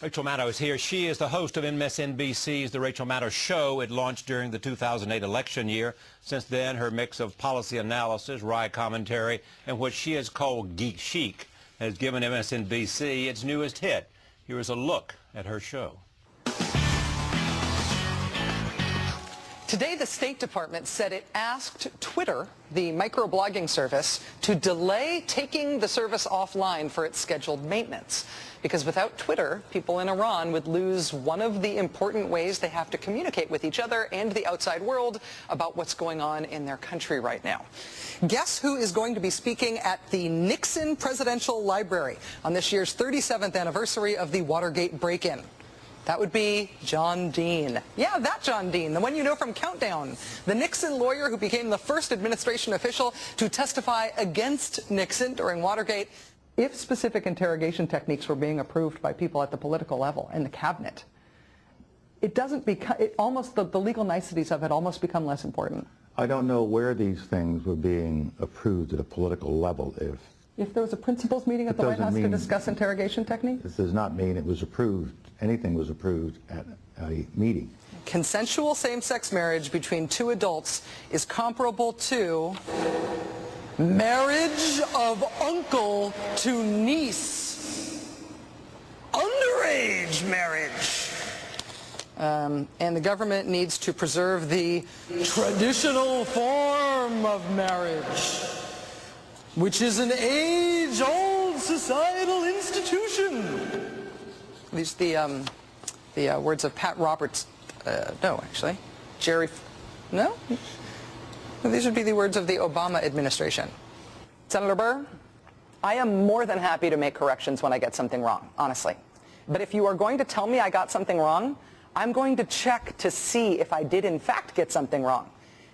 Rachel Maddow is here. She is the host of MSNBC's The Rachel Maddow Show. It launched during the 2008 election year. Since then, her mix of policy analysis, wry commentary, and what she has called geek chic has given MSNBC its newest hit. Here is a look at her show. Today, the State Department said it asked Twitter, the microblogging service, to delay taking the service offline for its scheduled maintenance. Because without Twitter, people in Iran would lose one of the important ways they have to communicate with each other and the outside world about what's going on in their country right now. Guess who is going to be speaking at the Nixon Presidential Library on this year's 37th anniversary of the Watergate break-in? That would be John Dean. Yeah, that John Dean, the one you know from Countdown, the Nixon lawyer who became the first administration official to testify against Nixon during Watergate. If specific interrogation techniques were being approved by people at the political level in the cabinet, it doesn't become, the legal niceties of it almost become less important. I don't know where these things were being approved at a political level. If there was a principals meeting at the White House to discuss interrogation techniques? This does not mean it was approved. Anything was approved at a meeting. Consensual same-sex marriage between two adults is comparable to marriage of uncle to niece. Underage marriage. And the government needs to preserve the traditional form of marriage, which is an age-old societal institution. These are the words of Pat Roberts. No, actually. No? These would be the words of the Obama administration. Senator Burr, I am more than happy to make corrections when I get something wrong, honestly. But if you are going to tell me I got something wrong, I'm going to check to see if I did in fact get something wrong.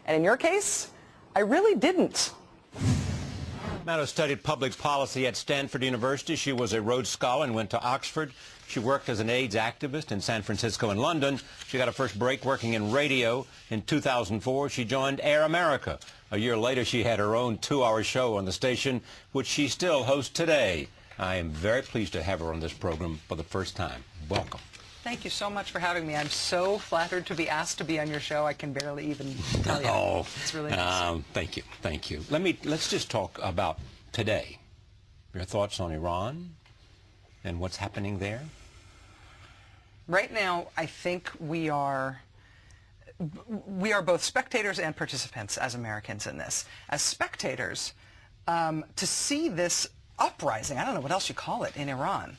And in your case, I really didn't. Maddow studied public policy at Stanford University. She was a Rhodes Scholar and went to Oxford. She worked as an AIDS activist in San Francisco and London. She got her first break working in radio. In 2004, she joined Air America. A year later, she had her own 2-hour show on the station, which she still hosts today. I am very pleased to have her on this program for the first time. Welcome. Thank you so much for having me. I'm so flattered to be asked to be on your show. I can barely even tell you. Oh, it's really nice. Thank you. Thank you. Let's just talk about today. Your thoughts on Iran and what's happening there? Right now, I think we are both spectators and participants as Americans in this. As spectators, to see this uprising, I don't know what else you call it, in Iran,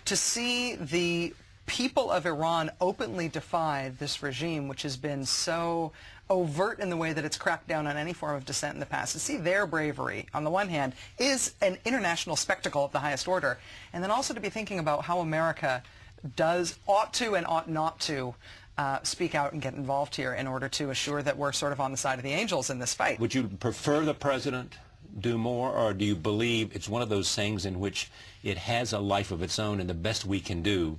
to see the people of Iran openly defy this regime, which has been so overt in the way that it's cracked down on any form of dissent in the past. To see their bravery, on the one hand, is an international spectacle of the highest order. And then also to be thinking about how America ought to and ought not to speak out and get involved here in order to assure that we're sort of on the side of the angels in this fight. Would you prefer the president do more, or do you believe it's one of those things in which it has a life of its own and the best we can do,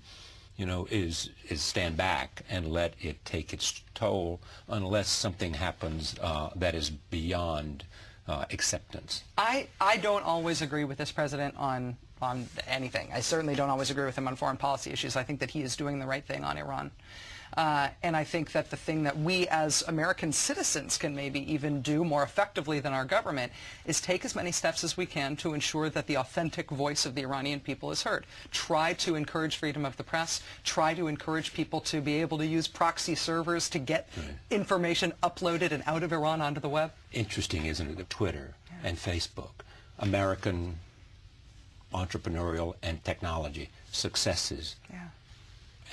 you know, is stand back and let it take its toll unless something happens that is beyond acceptance? I don't always agree with this president on anything. I certainly don't always agree with him on foreign policy issues. I think that he is doing the right thing on Iran. And I think that the thing that we as American citizens can maybe even do more effectively than our government is take as many steps as we can to ensure that the authentic voice of the Iranian people is heard. Try to encourage freedom of the press. Try to encourage people to be able to use proxy servers to get information uploaded and out of Iran onto the web. Interesting, isn't it? Twitter and Facebook, American entrepreneurial and technology successes. Yeah.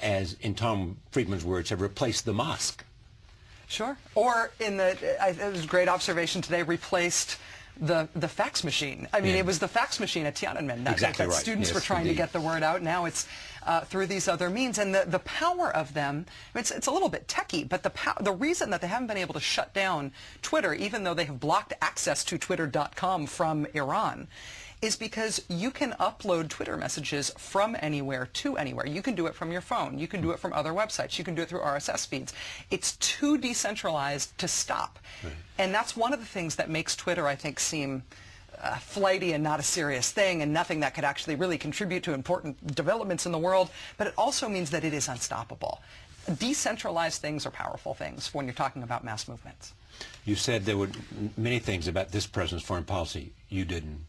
As in Tom Friedman's words, have replaced the mosque. Sure. Or it was a great observation today, replaced the fax machine. I mean, it was the fax machine at Tiananmen. Exactly right. Students were trying to get the word out. Now it's through these other means. And the power of them, I mean, it's a little bit techie, but the reason that they haven't been able to shut down Twitter, even though they have blocked access to Twitter.com from Iran, is because you can upload Twitter messages from anywhere to anywhere. You can do it from your phone. You can do it from other websites. You can do it through RSS feeds. It's too decentralized to stop. Right. And that's one of the things that makes Twitter, I think, seem flighty and not a serious thing and nothing that could actually really contribute to important developments in the world, but it also means that it is unstoppable. Decentralized things are powerful things when you're talking about mass movements. You said there were many things about this president's foreign policy you didn't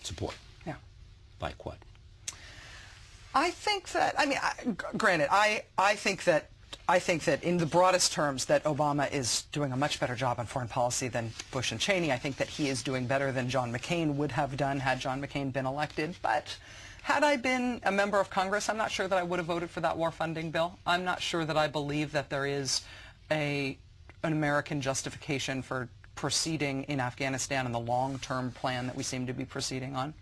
support. Yeah. Like what? I think that, I mean, granted, I think that in the broadest terms that Obama is doing a much better job on foreign policy than Bush and Cheney. I think that he is doing better than John McCain would have done had John McCain been elected. But had I been a member of Congress, I'm not sure that I would have voted for that war funding bill. I'm not sure that I believe that there is an American justification for proceeding in Afghanistan and the long-term plan that we seem to be proceeding on.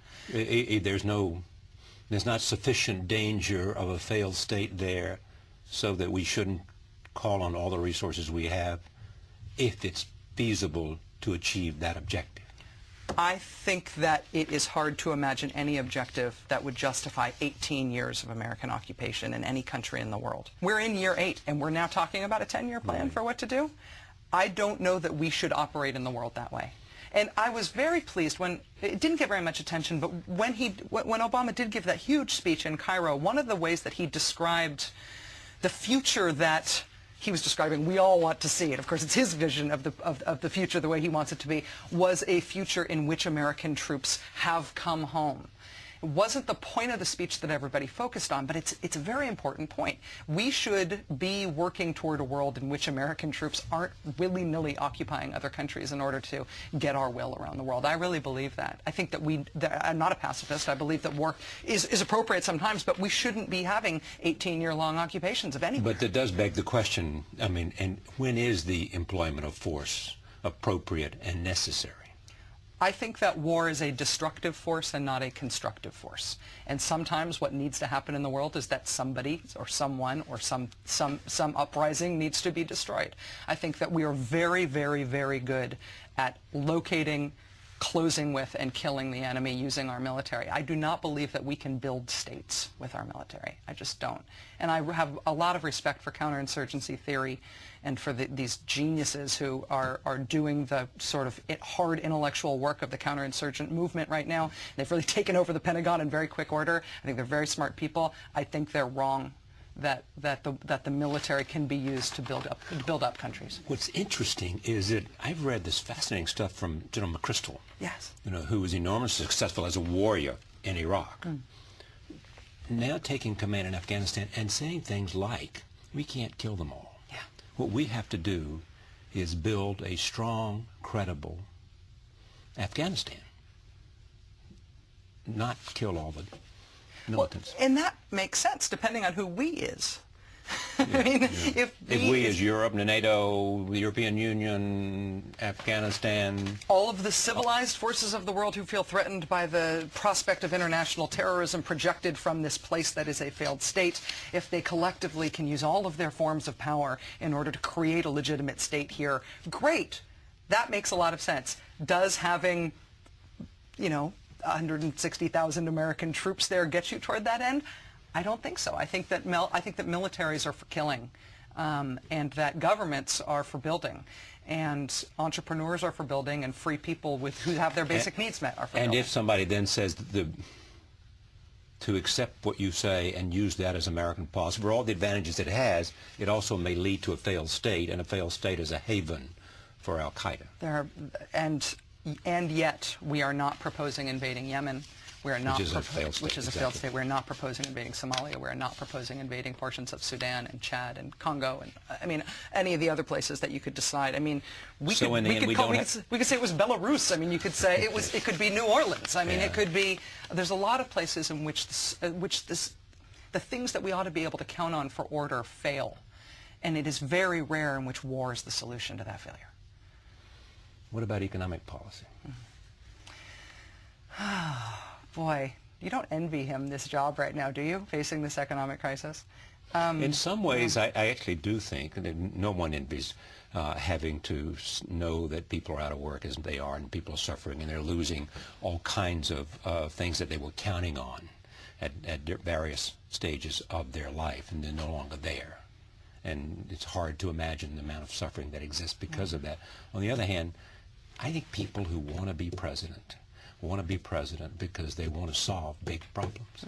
There's not sufficient danger of a failed state there so that we shouldn't call on all the resources we have if it's feasible to achieve that objective. I think that it is hard to imagine any objective that would justify 18 years of American occupation in any country in the world. We're in year 8, and we're now talking about a 10-year plan for what to do. I don't know that we should operate in the world that way. And I was very pleased when, it didn't get very much attention, but when Obama did give that huge speech in Cairo, one of the ways that he described the future that he was describing, we all want to see it, of course it's his vision of the future the way he wants it to be, was a future in which American troops have come home. It wasn't the point of the speech that everybody focused on, but it's a very important point. We should be working toward a world in which American troops aren't willy-nilly occupying other countries in order to get our will around the world. I really believe that. I think that I'm not a pacifist. I believe that war is appropriate sometimes, but we shouldn't be having 18-year-long occupations of anywhere. But that does beg the question, I mean, and when is the employment of force appropriate and necessary? I think that war is a destructive force and not a constructive force. And sometimes what needs to happen in the world is that somebody or someone or some uprising needs to be destroyed. I think that we are very, very, very good at locating, closing with, and killing the enemy using our military. I do not believe that we can build states with our military. I just don't. And I have a lot of respect for counterinsurgency theory and for these geniuses who are doing the sort of hard intellectual work of the counterinsurgent movement right now. They've really taken over the Pentagon in very quick order. I think they're very smart people. I think they're wrong that the military can be used to build up countries. What's interesting is that I've read this fascinating stuff from General McChrystal, yes, who was enormously successful as a warrior in Iraq, now taking command in Afghanistan and saying things like, we can't kill them all. Yeah. What we have to do is build a strong, credible Afghanistan, not kill all the militants. Well, and that makes sense, depending on who we is. I mean, if we as Europe, NATO, the European Union, Afghanistan, all of the civilized forces of the world who feel threatened by the prospect of international terrorism projected from this place that is a failed state, if they collectively can use all of their forms of power in order to create a legitimate state here, great. That makes a lot of sense. Does having, 160,000 American troops there get you toward that end? I don't think so. I think that militaries are for killing, and that governments are for building, and entrepreneurs are for building, and free people who have their basic needs met are for building. And if somebody then says to accept what you say and use that as American policy, for all the advantages it has, it also may lead to a failed state, and a failed state is a haven for al-Qaeda. And yet we are not proposing invading Yemen. We are not, which is a failed state. We're not proposing invading Somalia. We're not proposing invading portions of Sudan and Chad and Congo and any of the other places that you could decide. I mean, we could say it was Belarus. I mean, you could say it could be New Orleans. I mean, it could be. There's a lot of places in which the things that we ought to be able to count on for order fail, and it is very rare in which war is the solution to that failure. What about economic policy? Boy, you don't envy him this job right now, do you, facing this economic crisis? In some ways, I actually do think that no one envies having to know that people are out of work as they are, and people are suffering, and they're losing all kinds of things that they were counting on at various stages of their life, and they're no longer there. And it's hard to imagine the amount of suffering that exists because of that. On the other hand, I think people who want to be president want to be president because they want to solve big problems.